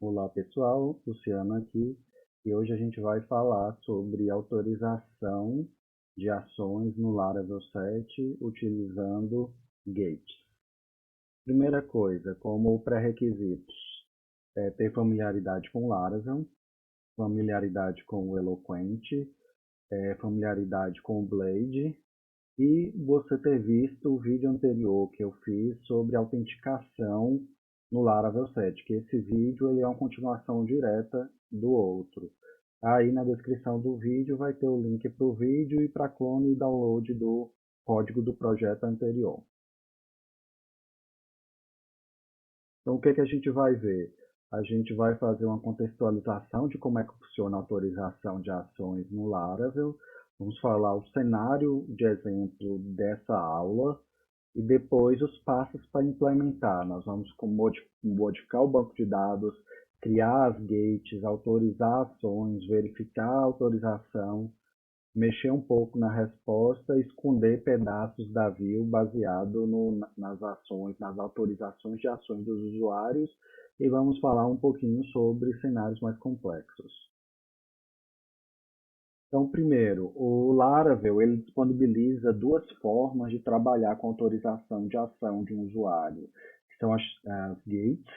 Olá pessoal, Luciano aqui e hoje a gente vai falar sobre autorização de ações no Laravel 7 utilizando gates. Primeira coisa, como pré-requisitos, ter familiaridade com Laravel, familiaridade com o Eloquent, familiaridade com o Blade e você ter visto o vídeo anterior que eu fiz sobre autenticação no Laravel 7, que esse vídeo ele é uma continuação direta do outro. Aí na descrição do vídeo vai ter o link para o vídeo e para clone e download do código do projeto anterior. Então o que a gente vai ver? A gente vai fazer uma contextualização de como é que funciona a autorização de ações no Laravel. Vamos falar o cenário de exemplo dessa aula e depois os passos para implementar. Nós vamos modificar o banco de dados, criar as gates, autorizar ações, verificar a autorização, mexer um pouco na resposta e esconder pedaços da view baseado nas ações, nas autorizações de ações dos usuários e vamos falar um pouquinho sobre cenários mais complexos. Então, primeiro, o Laravel ele disponibiliza duas formas de trabalhar com autorização de ação de um usuário, que são as gates,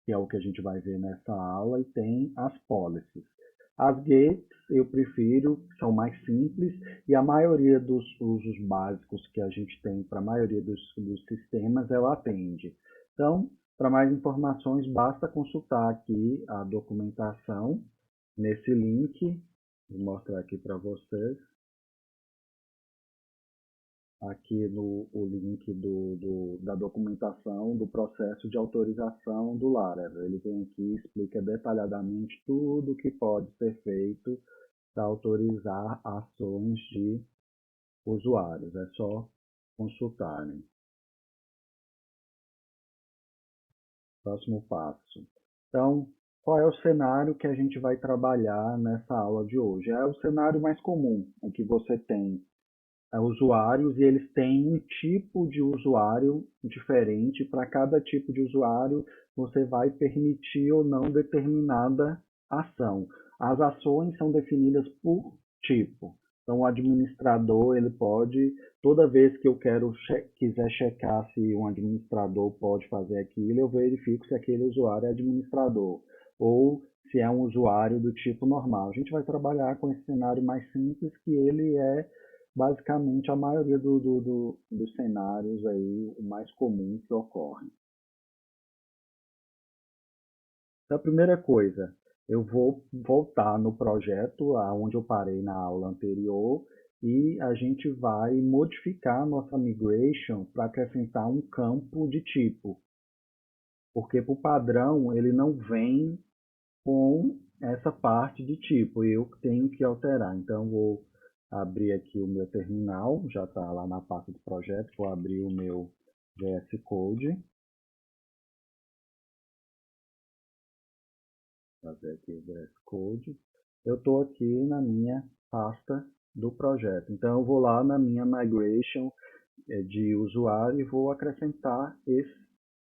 que é o que a gente vai ver nessa aula, e tem as policies. As gates eu prefiro, são mais simples, e a maioria dos usos básicos que a gente tem para a maioria dos sistemas, ela atende. Então, para mais informações, basta consultar aqui a documentação nesse link. Vou mostrar aqui para vocês. Aqui o link da documentação do processo de autorização do Laravel. Ele vem aqui e explica detalhadamente tudo que pode ser feito para autorizar ações de usuários. É só consultarem. Próximo passo. Então, qual é o cenário que a gente vai trabalhar nessa aula de hoje? É o cenário mais comum, em que você tem usuários e eles têm um tipo de usuário diferente. Para cada tipo de usuário, você vai permitir ou não determinada ação. As ações são definidas por tipo. Então, o administrador, ele pode, toda vez que eu quiser checar se um administrador pode fazer aquilo, eu verifico se aquele usuário é administrador ou se é um usuário do tipo normal. A gente vai trabalhar com esse cenário mais simples, que ele é basicamente a maioria dos cenários aí, o mais comum que ocorre. Então, a primeira coisa, eu vou voltar no projeto aonde eu parei na aula anterior e a gente vai modificar a nossa migration para acrescentar um campo de tipo, porque por padrão ele não vem com essa parte de tipo, eu tenho que alterar. Então, vou abrir aqui o meu terminal, já está lá na pasta do projeto, vou abrir o meu VS Code, fazer aqui o VS Code. Eu estou aqui na minha pasta do projeto, então eu vou lá na minha migration de usuário e vou acrescentar esse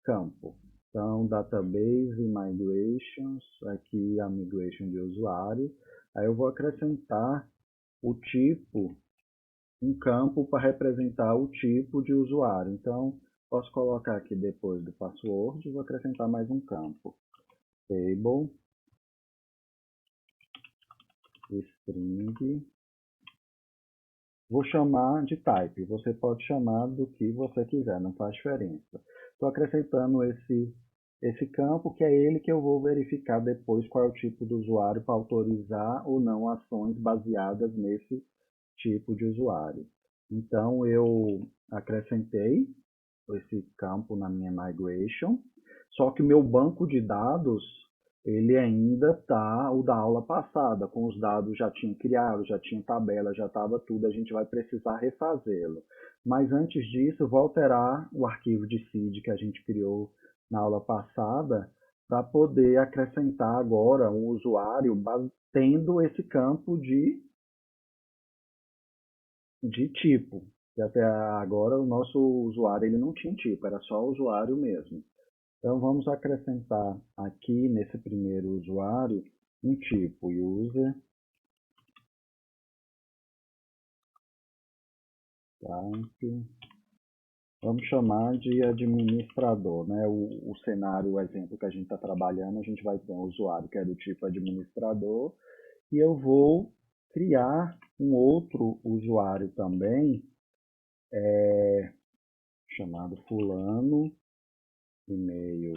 campo. Então, database, migrations, aqui a migration de usuário. Aí eu vou acrescentar o tipo, um campo para representar o tipo de usuário. Então, posso colocar aqui depois do password, vou acrescentar mais um campo. Table, string, vou chamar de type, você pode chamar do que você quiser, não faz diferença. Estou acrescentando esse campo, que é ele que eu vou verificar depois qual é o tipo do usuário para autorizar ou não ações baseadas nesse tipo de usuário. Então, eu acrescentei esse campo na minha migration, só que o meu banco de dados ele ainda está o da aula passada, com os dados já tinham criado, já tinha tabela, já estava tudo, a gente vai precisar refazê-lo. Mas antes disso, eu vou alterar o arquivo de seed que a gente criou na aula passada, para poder acrescentar agora um usuário tendo esse campo de tipo. Que até agora o nosso usuário ele não tinha tipo, era só o usuário mesmo. Então vamos acrescentar aqui nesse primeiro usuário um tipo user type, vamos chamar de administrador, né? O cenário, o exemplo que a gente está trabalhando, a gente vai ter um usuário que é do tipo administrador e eu vou criar um outro usuário também, chamado fulano, e-mail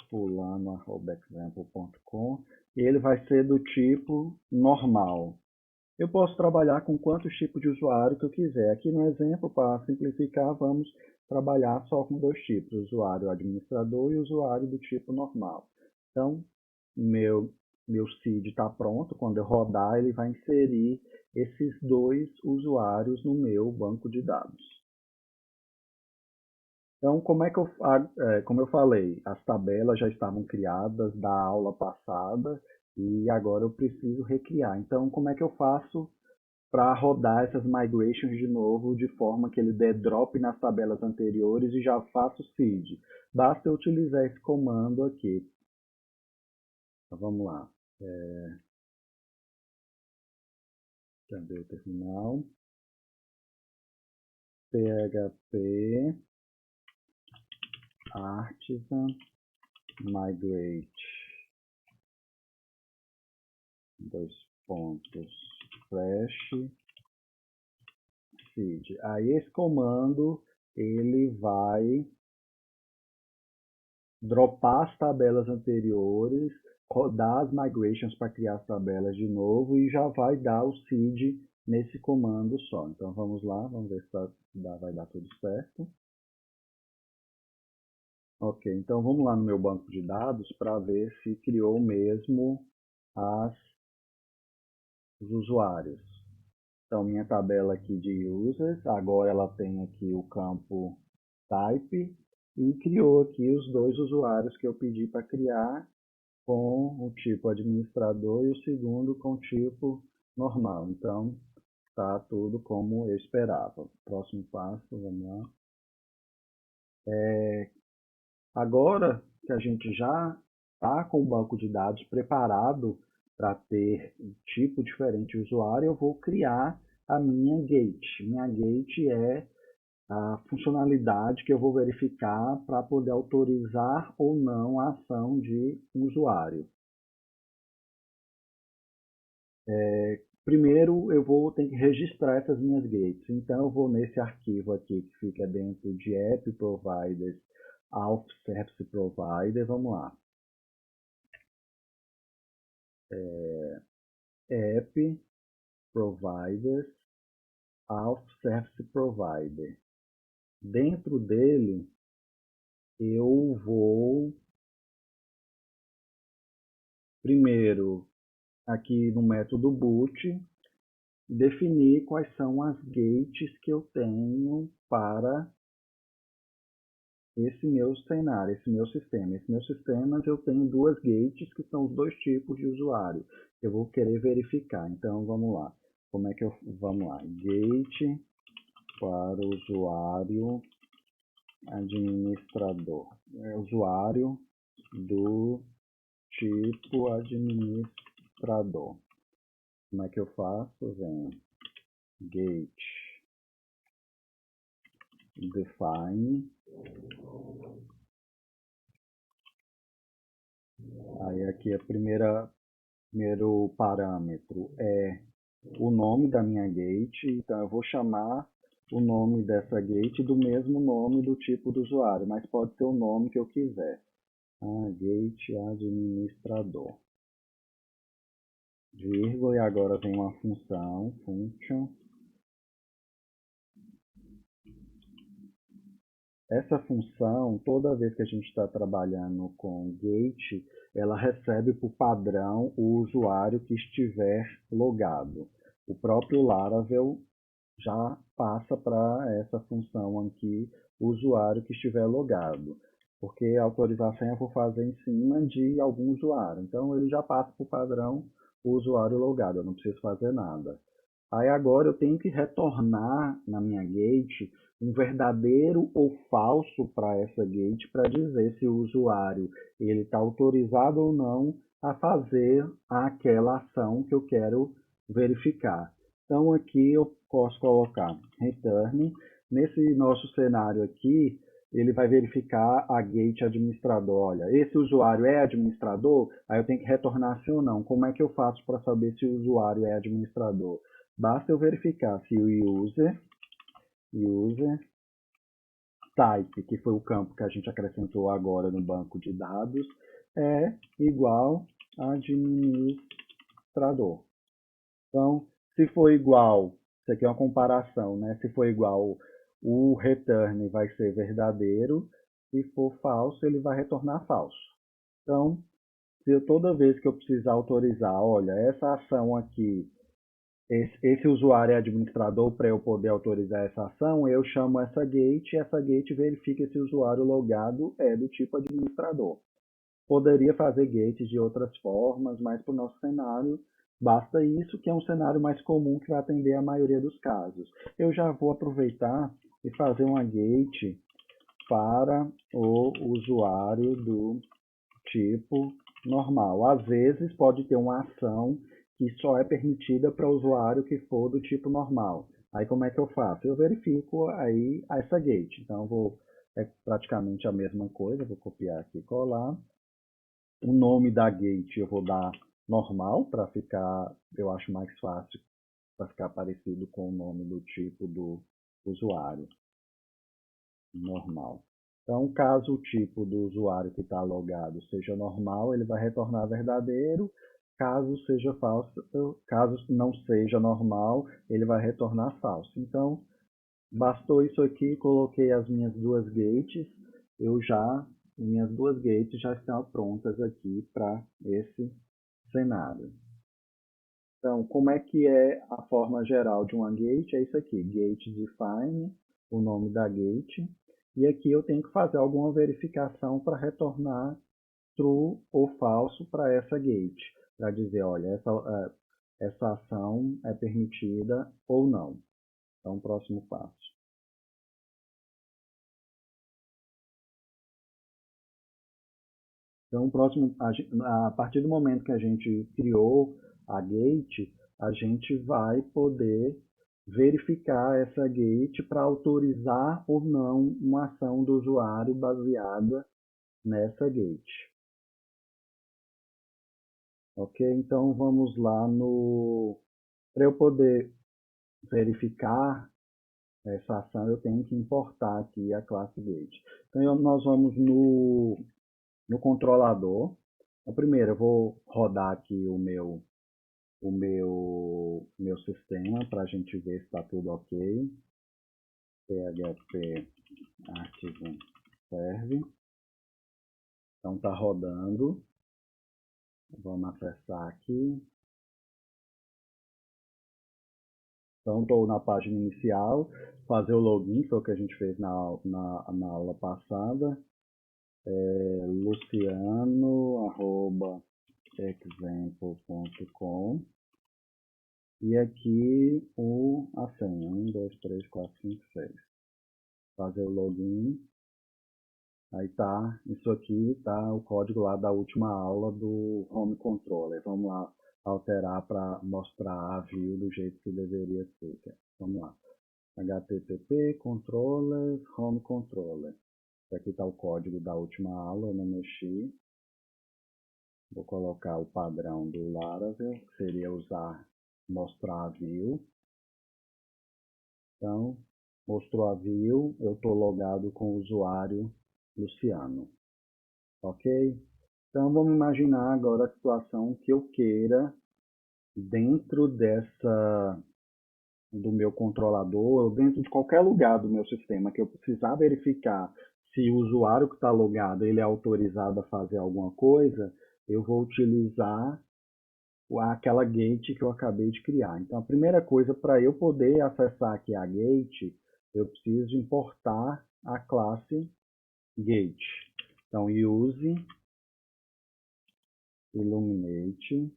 fulano@example.com, e ele vai ser do tipo normal. Eu posso trabalhar com quantos tipos de usuário que eu quiser. Aqui no exemplo, para simplificar, vamos trabalhar só com dois tipos, usuário administrador e usuário do tipo normal. Então, meu seed está pronto, quando eu rodar, ele vai inserir esses dois usuários no meu banco de dados. Então, como eu falei, as tabelas já estavam criadas da aula passada e agora eu preciso recriar. Então, como é que eu faço para rodar essas migrations de novo de forma que ele dê drop nas tabelas anteriores e já faça o seed? Basta eu utilizar esse comando aqui. Então, vamos lá. Cadê o terminal? PHP artisan migrate dois pontos flash seed. Aí esse comando ele vai dropar as tabelas anteriores, rodar as migrations para criar as tabelas de novo e já vai dar o seed nesse comando só. Então vamos lá, vamos ver se vai dar tudo certo. Ok, então vamos lá no meu banco de dados para ver se criou mesmo os usuários. Então minha tabela aqui de users, agora ela tem aqui o campo type e criou aqui os dois usuários que eu pedi para criar com o tipo administrador e o segundo com o tipo normal. Então, está tudo como eu esperava. Próximo passo, vamos lá. Agora que a gente já está com o banco de dados preparado para ter um tipo diferente de usuário, eu vou criar a minha gate. Minha gate é a funcionalidade que eu vou verificar para poder autorizar ou não a ação de um usuário. Primeiro eu vou ter que registrar essas minhas gates. Então eu vou nesse arquivo aqui que fica dentro de App Providers, Auth Service Provider. Vamos lá. App Providers, Auth Service Provider. Dentro dele eu vou primeiro aqui no método boot definir quais são as gates que eu tenho para esse meu cenário, esse meu sistema. Esse meu sistema eu tenho duas gates que são os dois tipos de usuário. Eu vou querer verificar. Então vamos lá. Vamos lá. Gate para usuário administrador. Usuário do tipo administrador. Como é que eu faço? Vem gate define. Aí aqui primeiro parâmetro é o nome da minha gate, então eu vou chamar o nome dessa gate do mesmo nome do tipo do usuário, mas pode ser o nome que eu quiser. Gate administrador. Vírgula, e agora vem uma função, function. Essa função, toda vez que a gente está trabalhando com gate, ela recebe por padrão o usuário que estiver logado. O próprio Laravel já passa para essa função aqui o usuário que estiver logado, porque a autorização eu vou fazer em cima de algum usuário. Então ele já passa por padrão o usuário logado, eu não preciso fazer nada. Aí agora eu tenho que retornar na minha gate um verdadeiro ou falso para essa gate para dizer se o usuário ele está autorizado ou não a fazer aquela ação que eu quero verificar. Então aqui eu posso colocar return. Nesse nosso cenário aqui, ele vai verificar a gate administrador. Olha, esse usuário é administrador? Aí eu tenho que retornar sim ou não. Como é que eu faço para saber se o usuário é administrador? Basta eu verificar se o user type, que foi o campo que a gente acrescentou agora no banco de dados, é igual a administrador. Então, se for igual, isso aqui é uma comparação, né? Se for igual, o return vai ser verdadeiro, se for falso, ele vai retornar falso. Então, se toda vez que eu precisar autorizar, olha, essa ação aqui, esse usuário é administrador para eu poder autorizar essa ação, eu chamo essa gate e essa gate verifica se o usuário logado é do tipo administrador. Poderia fazer gates de outras formas, mas para o nosso cenário basta isso, que é um cenário mais comum que vai atender a maioria dos casos. Eu já vou aproveitar e fazer uma gate para o usuário do tipo normal. Às vezes pode ter uma ação que só é permitida para o usuário que for do tipo normal. Aí como é que eu faço? Eu verifico aí essa gate. Então é praticamente a mesma coisa, vou copiar aqui e colar. O nome da gate eu vou dar normal para ficar, eu acho mais fácil para ficar parecido com o nome do tipo do usuário. Normal. Então, caso o tipo do usuário que está logado seja normal, ele vai retornar verdadeiro. Caso seja falso, caso não seja normal, ele vai retornar falso. Então, bastou isso aqui, coloquei as minhas duas gates, minhas duas gates já estão prontas aqui para esse cenário. Então, como é que é a forma geral de uma gate? É isso aqui, gate define, o nome da gate, e aqui eu tenho que fazer alguma verificação para retornar true ou falso para essa gate, para dizer, olha, essa ação é permitida ou não. Então, próximo passo. Então, a partir do momento que a gente criou a gate, a gente vai poder verificar essa gate para autorizar ou não uma ação do usuário baseada nessa gate. Ok? Então, vamos lá para eu poder verificar essa ação, eu tenho que importar aqui a classe gate. Então, nós vamos no controlador. Então, primeiro, eu vou rodar aqui o meu sistema para a gente ver se está tudo ok. PHP arquivo serve. Então está rodando. Vamos acessar aqui. Então estou na página inicial. Fazer o login, foi o que a gente fez na aula passada. luciano@example.com. E aqui a senha, 1, 2, 3, 4, 5, 6. Fazer o login. Aí tá, isso aqui tá o código lá da última aula do Home Controller. Vamos lá alterar para mostrar a view do jeito que deveria ser. Vamos lá. HTTP controllers, Home Controller. Aqui está o código da última aula, eu não mexi. Vou colocar o padrão do Laravel, que seria mostrar a view. Então, mostrou a view, eu estou logado com o usuário Luciano. Ok? Então, vamos imaginar agora a situação que eu queira, dentro do meu controlador, ou dentro de qualquer lugar do meu sistema, que eu precisar verificar se o usuário que está logado ele é autorizado a fazer alguma coisa, eu vou utilizar aquela gate que eu acabei de criar. Então, a primeira coisa, para eu poder acessar aqui a gate, eu preciso importar a classe gate. Então, use Illuminate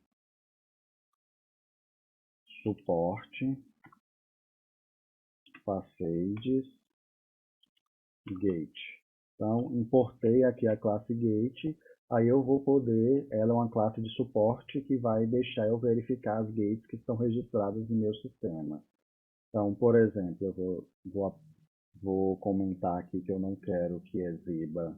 suporte facades gate. Então, importei aqui a classe gate, aí eu vou poder, ela é uma classe de suporte que vai deixar eu verificar as gates que estão registradas no meu sistema. Então, por exemplo, eu vou comentar aqui que eu não quero que exiba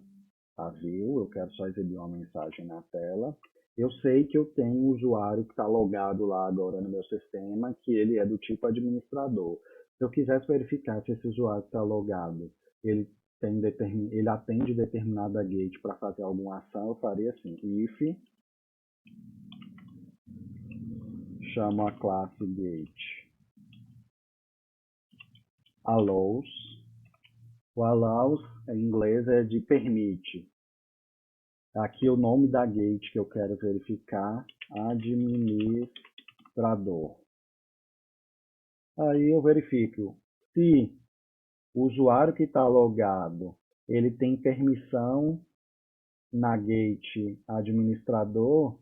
a view, eu quero só exibir uma mensagem na tela. Eu sei que eu tenho um usuário que está logado lá agora no meu sistema, que ele é do tipo administrador. Se eu quisesse verificar se esse usuário que está logado, ele atende determinada gate para fazer alguma ação, eu faria assim, if chamo a classe gate allows. O allows em inglês é de permite. Aqui o nome da gate que eu quero verificar, administrador. Aí eu verifico se o usuário que está logado, ele tem permissão na gate administrador,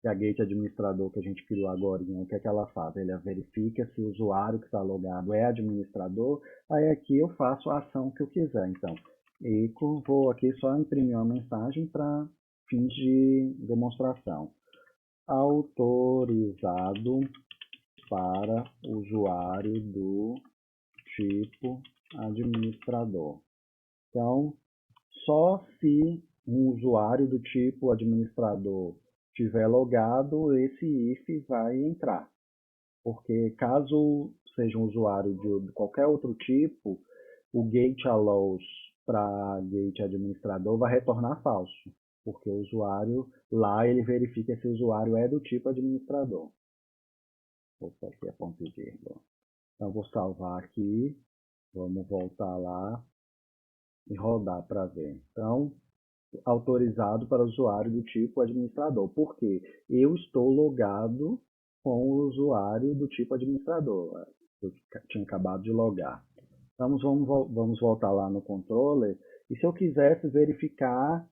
que é a gate administrador que a gente criou agora, o que é que ela faz? Ela verifica se o usuário que está logado é administrador, aí aqui eu faço a ação que eu quiser. Então, eco, vou aqui só imprimir uma mensagem para fins de demonstração. Autorizado para usuário do tipo administrador. Então, só se um usuário do tipo administrador tiver logado, esse if vai entrar. Porque caso seja um usuário de qualquer outro tipo, o gate allows para gate administrador vai retornar falso. Porque o usuário lá ele verifica se o usuário é do tipo administrador. Opa, aqui é ponto e vírgula. Então, vou salvar aqui. Vamos voltar lá e rodar para ver. Então, autorizado para usuário do tipo administrador. Por quê? Eu estou logado com o usuário do tipo administrador. Eu tinha acabado de logar. Então, vamos voltar lá no controller. E se eu quisesse verificar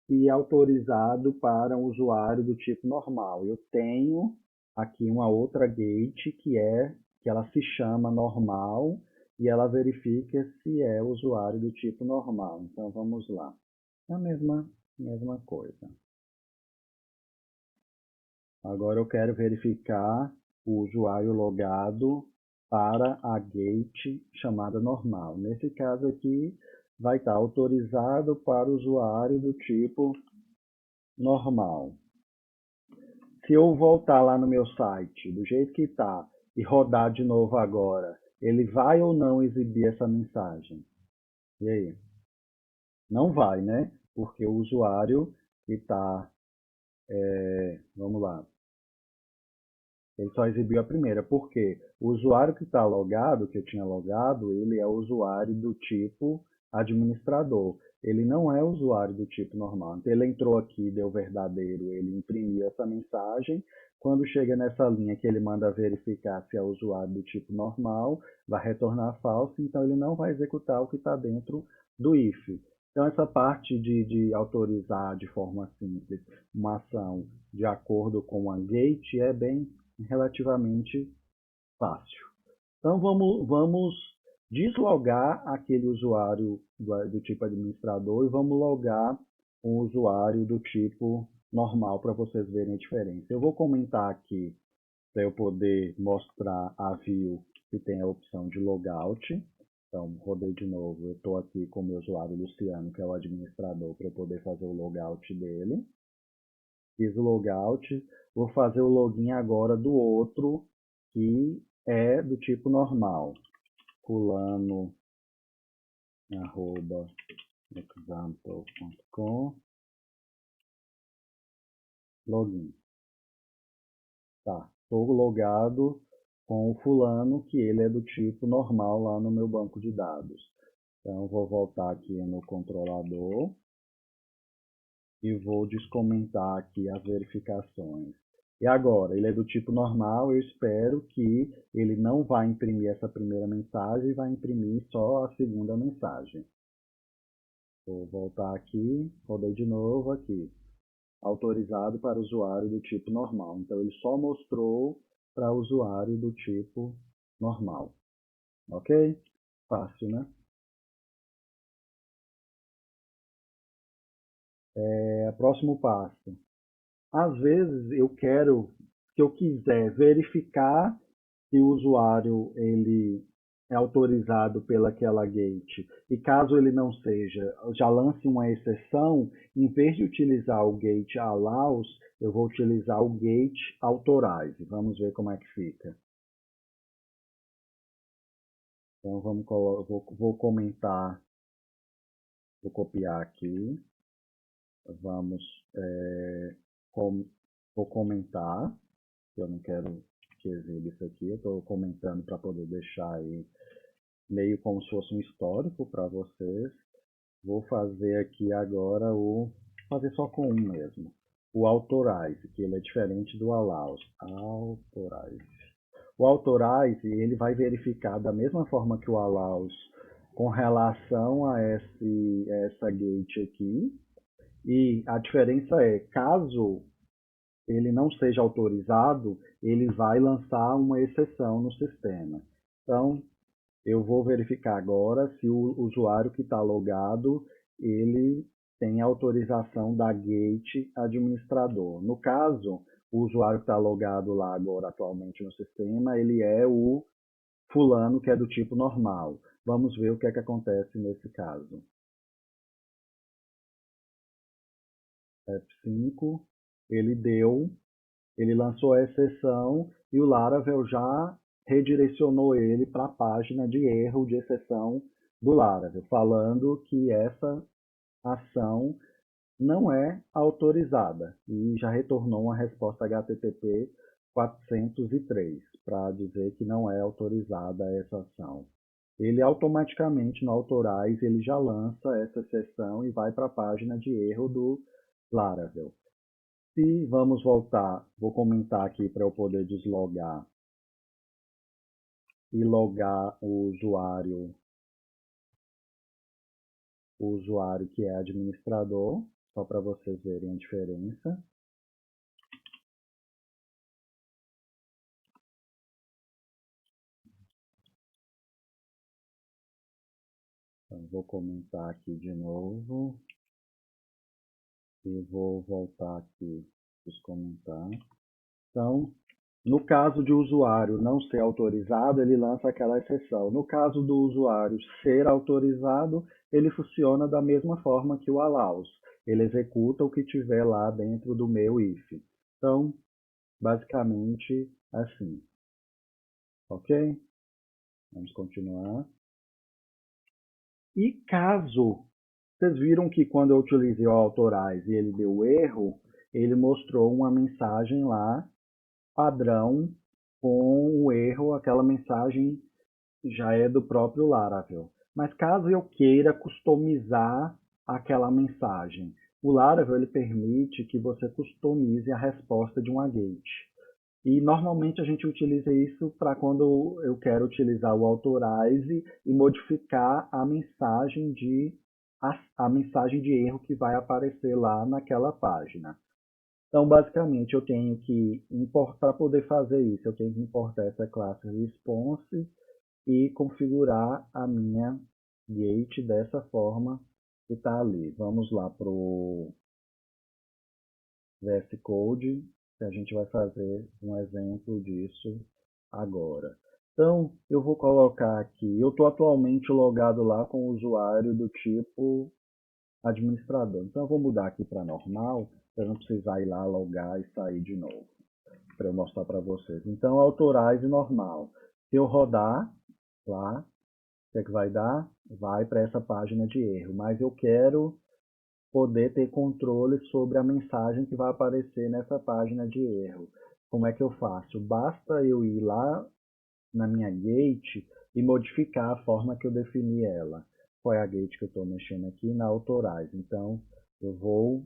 se é autorizado para um usuário do tipo normal, eu tenho aqui uma outra gate que ela se chama normal e ela verifica se é usuário do tipo normal. Então vamos lá. É a mesma coisa. Agora eu quero verificar o usuário logado para a gate chamada normal. Nesse caso aqui, vai estar autorizado para o usuário do tipo normal. Se eu voltar lá no meu site, do jeito que está, e rodar de novo agora, ele vai ou não exibir essa mensagem? E aí? Não vai, né? Porque o usuário que está, vamos lá, ele só exibiu a primeira. Por quê? O usuário que está logado, que eu tinha logado, ele é o usuário do tipo administrador. Ele não é usuário do tipo normal. Então, ele entrou aqui, deu verdadeiro, ele imprimiu essa mensagem. Quando chega nessa linha que ele manda verificar se é usuário do tipo normal, vai retornar falso, então ele não vai executar o que está dentro do if. Então, essa parte de autorizar de forma simples uma ação de acordo com a gate é bem relativamente fácil. Então vamos deslogar aquele usuário do tipo administrador e vamos logar um usuário do tipo normal para vocês verem a diferença. Eu vou comentar aqui para eu poder mostrar a view que tem a opção de logout. Então, rodei de novo, eu estou aqui com o meu usuário Luciano, que é o administrador, para eu poder fazer o logout dele. Fiz o logout, vou fazer o login agora do outro, que é do tipo normal. Fulano, arroba, example.com, login. Tá, estou logado com o fulano, que ele é do tipo normal lá no meu banco de dados. Então, vou voltar aqui no controlador e vou descomentar aqui as verificações. E agora, ele é do tipo normal, eu espero que ele não vai imprimir essa primeira mensagem e vai imprimir só a segunda mensagem. Vou voltar aqui, rodei de novo aqui. Autorizado para usuário do tipo normal. Então, ele só mostrou para usuário do tipo normal. Ok? Fácil, né? Próximo passo. Às vezes eu quero, se eu quiser verificar se o usuário ele é autorizado pelaquela gate e caso ele não seja, já lance uma exceção, em vez de utilizar o gate allows, eu vou utilizar o gate authorize. Vamos ver como é que fica. Então vou comentar, vou copiar aqui, vamos, com, vou comentar, eu não quero que exiba isso aqui, eu estou comentando para poder deixar aí meio como se fosse um histórico para vocês. Vou fazer aqui agora fazer só com um mesmo. O authorize, que ele é diferente do allows. Authorize. O authorize, ele vai verificar da mesma forma que o allows com relação a essa gate aqui. E a diferença é, caso ele não seja autorizado, ele vai lançar uma exceção no sistema. Então, eu vou verificar agora se o usuário que está logado, ele tem autorização da gate administrador. No caso, o usuário que está logado lá agora atualmente no sistema, ele é o fulano que é do tipo normal. Vamos ver o que é que acontece nesse caso. F5, ele lançou a exceção e o Laravel já redirecionou ele para a página de erro de exceção do Laravel, falando que essa ação não é autorizada e já retornou uma resposta HTTP 403 para dizer que não é autorizada essa ação. Ele automaticamente no Authorize ele já lança essa exceção e vai para a página de erro do Laravel. Se vamos voltar, vou comentar aqui para eu poder deslogar e logar o usuário que é administrador, só para vocês verem a diferença. Então, vou comentar aqui de novo e vou voltar aqui para os comentários. Então, no caso de o usuário não ser autorizado, ele lança aquela exceção. No caso do usuário ser autorizado, ele funciona da mesma forma que o allows. Ele executa o que tiver lá dentro do meu if. Então, basicamente assim. Ok? Vamos continuar. E caso vocês viram que quando eu utilizei o Authorize e ele deu erro, ele mostrou uma mensagem lá padrão com o erro, aquela mensagem já é do próprio Laravel. Mas caso eu queira customizar aquela mensagem, o Laravel ele permite que você customize a resposta de uma gate. E normalmente a gente utiliza isso para quando eu quero utilizar o Authorize e modificar a mensagem de erro que vai aparecer lá naquela página. Então, basicamente, eu tenho que importar, para poder fazer isso, eu tenho que importar essa classe response e configurar a minha gate dessa forma que está ali. Vamos lá para o VS Code, que a gente vai fazer um exemplo disso agora. Então, eu vou colocar aqui, eu estou atualmente logado lá com o usuário do tipo administrador. Então, eu vou mudar aqui para normal, para não precisar ir lá logar e sair de novo, para eu mostrar para vocês. Então, authorize normal. Se eu rodar lá, o que é que vai dar? Vai para essa página de erro, mas eu quero poder ter controle sobre a mensagem que vai aparecer nessa página de erro. Como é que eu faço? Basta eu ir lá na minha gate e modificar a forma que eu defini ela. Qual é a gate que eu estou mexendo aqui? Na Authorize. Então, eu vou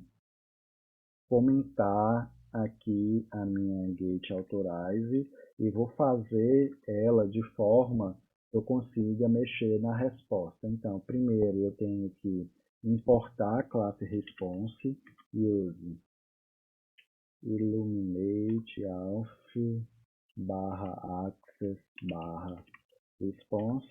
comentar aqui a minha gate Authorize e vou fazer ela de forma que eu consiga mexer na resposta. Então, primeiro eu tenho que importar a classe response use illuminate auth /access /response.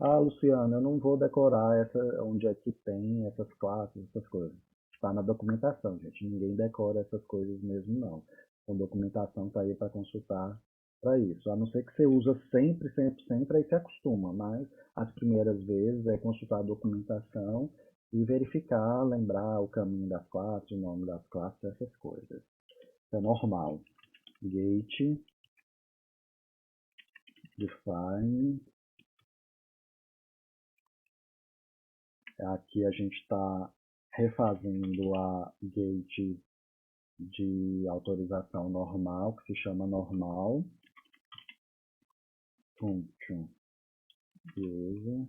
Ah, Luciano, eu não vou decorar onde é que tem essas classes, essas coisas. está na documentação, gente. Ninguém decora essas coisas mesmo, não. A documentação está aí para consultar para isso. A não ser que você usa sempre, sempre, sempre, aí você acostuma. Mas as primeiras vezes é consultar a documentação e verificar, lembrar o caminho das classes, o nome das classes, essas coisas. É normal. Gate, define. Aqui a gente está refazendo a gate de autorização normal, que se chama normal. Function user.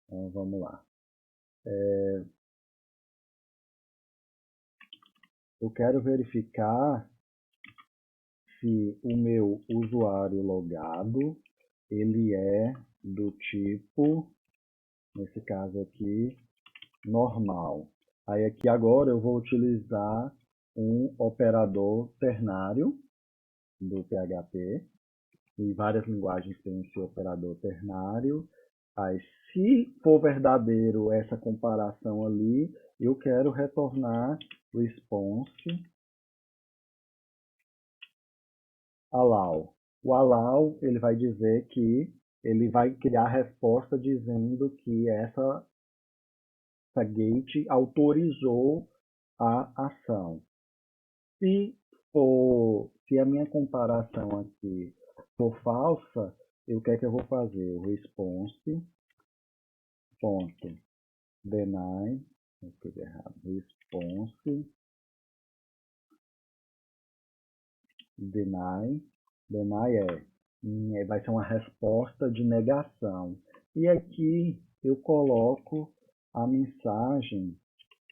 Então, vamos lá. Eu quero verificar se o meu usuário logado ele é do tipo, nesse caso aqui, normal. Aí aqui agora eu vou utilizar um operador ternário do PHP. Em várias linguagens tem esse operador ternário. Aí, se for verdadeiro essa comparação ali, eu quero retornar response allow. O allow ele vai dizer que ele vai criar a resposta dizendo que essa gate autorizou a ação. Se a minha comparação aqui for falsa, o que é que eu vou fazer? O response ponto deny, escrevi errado, response deny vai ser uma resposta de negação. E aqui eu coloco a mensagem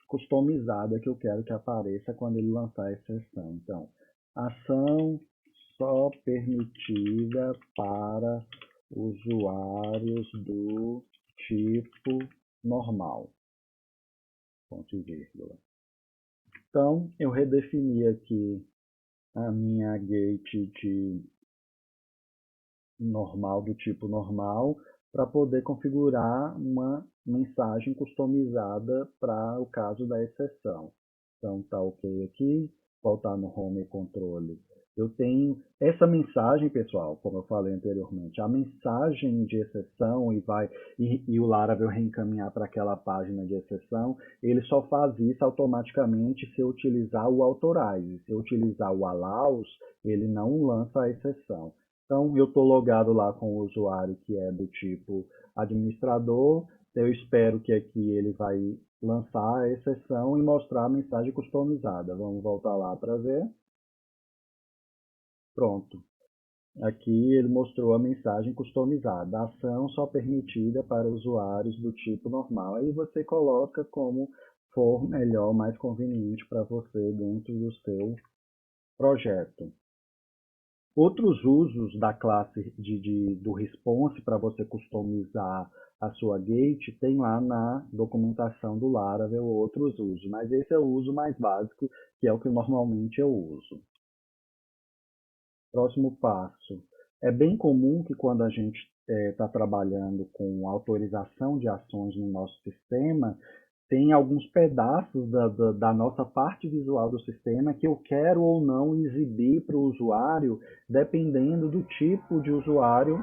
customizada que eu quero que apareça quando ele lançar a exceção. Então, ação só permitida para usuários do tipo normal. Ponto e vírgula. Então, eu redefini aqui a minha gate de normal, do tipo normal, para poder configurar uma mensagem customizada para o caso da exceção. Então, tá ok aqui, voltar no Home Controle. Eu tenho essa mensagem, pessoal, como eu falei anteriormente, a mensagem de exceção e o Laravel reencaminhar para aquela página de exceção, ele só faz isso automaticamente se eu utilizar o authorize. Se eu utilizar o allows, ele não lança a exceção. Então, eu estou logado lá com o usuário que é do tipo administrador. Eu espero que aqui ele vai lançar a exceção e mostrar a mensagem customizada. Vamos voltar lá para ver. Pronto. Aqui ele mostrou a mensagem customizada. A ação só permitida para usuários do tipo normal. Aí você coloca como for melhor, mais conveniente para você dentro do seu projeto. Outros usos da classe do response para você customizar a sua gate tem lá na documentação do Laravel outros usos, mas esse é o uso mais básico, que é o que normalmente eu uso. Próximo passo. É bem comum que quando a gente está trabalhando com autorização de ações no nosso sistema, tem alguns pedaços da nossa parte visual do sistema que eu quero ou não exibir para o usuário, dependendo do tipo de usuário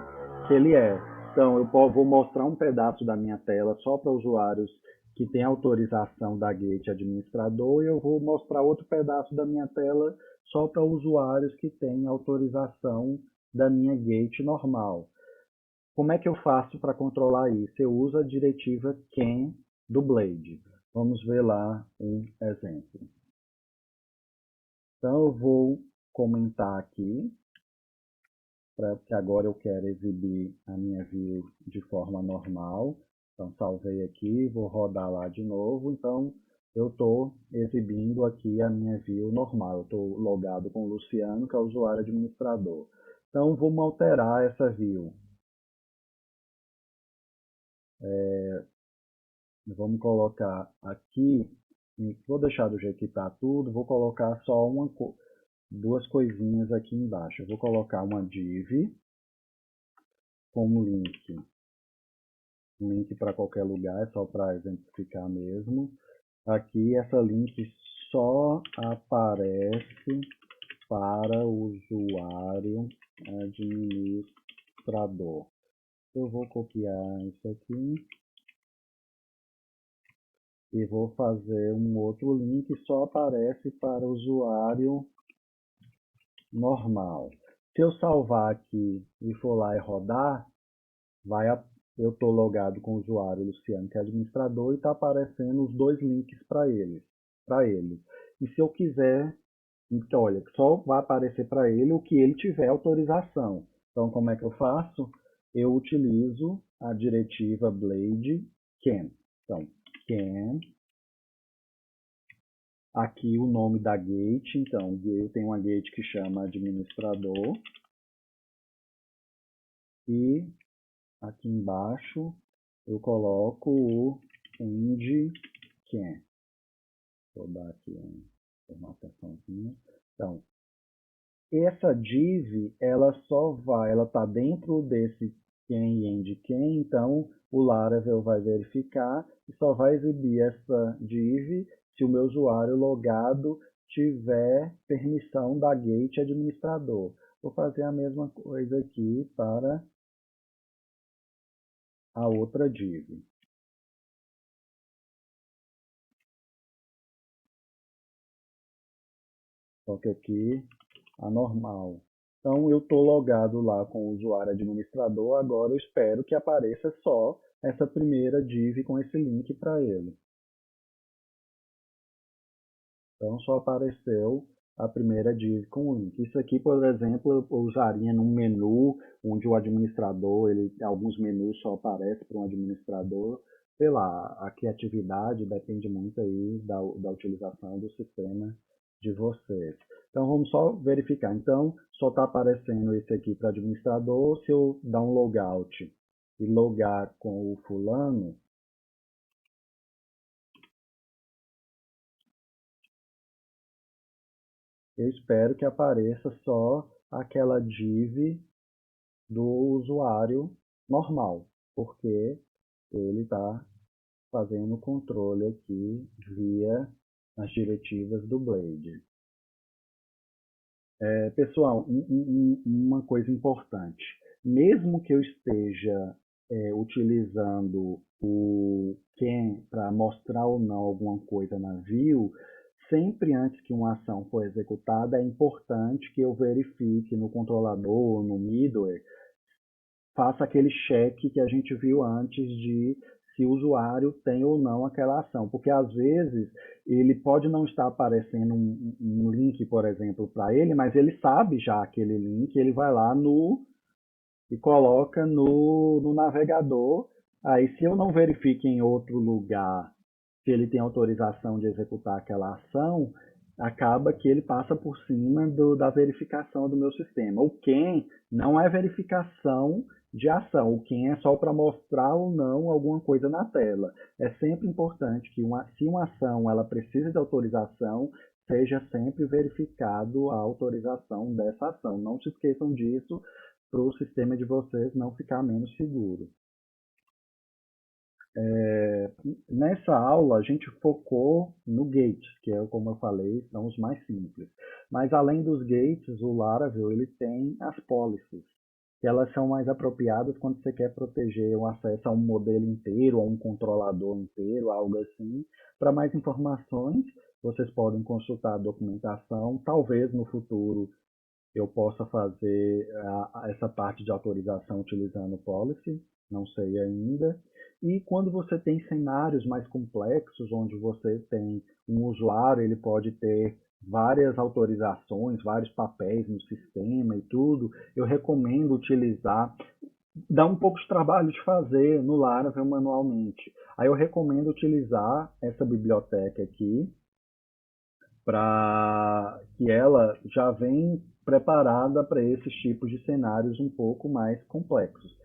que ele é. Então, eu vou mostrar um pedaço da minha tela só para usuários que têm autorização da Gate administrador e eu vou mostrar outro pedaço da minha tela só para usuários que têm autorização da minha Gate normal. Como é que eu faço para controlar isso? Eu uso a diretiva can do Blade. Vamos ver lá um exemplo. Então eu vou comentar aqui, que agora eu quero exibir a minha view de forma normal. Então salvei aqui, vou rodar lá de novo. Então eu estou exibindo aqui a minha view normal. Eu estou logado com o Luciano, que é o usuário administrador. Então vamos alterar essa view. Vamos colocar aqui, vou deixar do jeito que está tudo, vou colocar só duas coisinhas aqui embaixo. Eu vou colocar uma div como link link para qualquer lugar, é só para exemplificar mesmo. Aqui essa link só aparece para o usuário administrador. Eu vou copiar isso aqui e vou fazer um outro link que só aparece para o usuário normal. Se eu salvar aqui e for lá e rodar, eu estou logado com o usuário Luciano, que é administrador, e está aparecendo os dois links para ele. E se eu quiser, então, olha, só vai aparecer para ele o que ele tiver autorização. Então, como é que eu faço? Eu utilizo a diretiva blade can. Então, can, aqui o nome da gate, então, eu tenho uma gate que chama administrador, e aqui embaixo eu coloco o end can. Vou dar aqui uma formataçãozinha. Então, essa div, ela está dentro desse quem e end quem, então o Laravel vai verificar e só vai exibir essa div se o meu usuário logado tiver permissão da gate administrador. Vou fazer a mesma coisa aqui para a outra div. Só que aqui a normal. Então eu estou logado lá com o usuário administrador, agora eu espero que apareça só essa primeira div com esse link para ele. Então só apareceu a primeira div com o link. Isso aqui, por exemplo, eu usaria num menu onde o administrador, alguns menus só aparecem para um administrador. Sei lá, a criatividade depende muito aí da utilização do sistema de vocês. Então vamos só verificar. Então só está aparecendo esse aqui para administrador. Se eu dar um logout e logar com o fulano, eu espero que apareça só aquela div do usuário normal, porque ele está fazendo o controle aqui via as diretivas do Blade. Pessoal, uma coisa importante. Mesmo que eu esteja utilizando o can para mostrar ou não alguma coisa na view, sempre antes que uma ação for executada, é importante que eu verifique no controlador, no middleware, faça aquele check que a gente viu antes de se o usuário tem ou não aquela ação. Porque às vezes ele pode não estar aparecendo um link, por exemplo, para ele, mas ele sabe já aquele link, ele vai lá e coloca no navegador. Aí se eu não verifico em outro lugar se ele tem autorização de executar aquela ação, acaba que ele passa por cima da verificação do meu sistema. O quem não é verificação de ação, o quem é só para mostrar ou não alguma coisa na tela. É sempre importante que se uma ação ela precisa de autorização, seja sempre verificado a autorização dessa ação. Não se esqueçam disso para o sistema de vocês não ficar menos seguro. Nessa aula a gente focou no gates, que é, como eu falei, são os mais simples. Mas além dos gates, o Laravel ele tem as policies, que elas são mais apropriadas quando você quer proteger o acesso a um modelo inteiro, a um controlador inteiro, algo assim. Para mais informações, vocês podem consultar a documentação. Talvez no futuro eu possa fazer essa parte de autorização utilizando policy, não sei ainda. E quando você tem cenários mais complexos, onde você tem um usuário, ele pode ter várias autorizações, vários papéis no sistema e tudo, eu recomendo utilizar. Dá um pouco de trabalho de fazer no Laravel manualmente. Aí eu recomendo utilizar essa biblioteca aqui, para que ela já vem preparada para esses tipos de cenários um pouco mais complexos.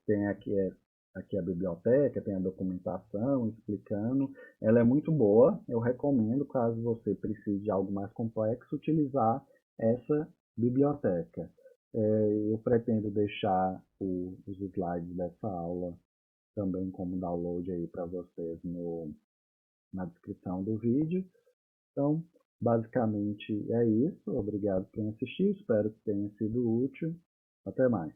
Tem aqui a biblioteca, tem a documentação explicando. Ela é muito boa, eu recomendo, caso você precise de algo mais complexo, utilizar essa biblioteca. Eu pretendo deixar os slides dessa aula também como download aí para vocês na descrição do vídeo. Então, basicamente é isso. Obrigado por assistir, espero que tenha sido útil. Até mais.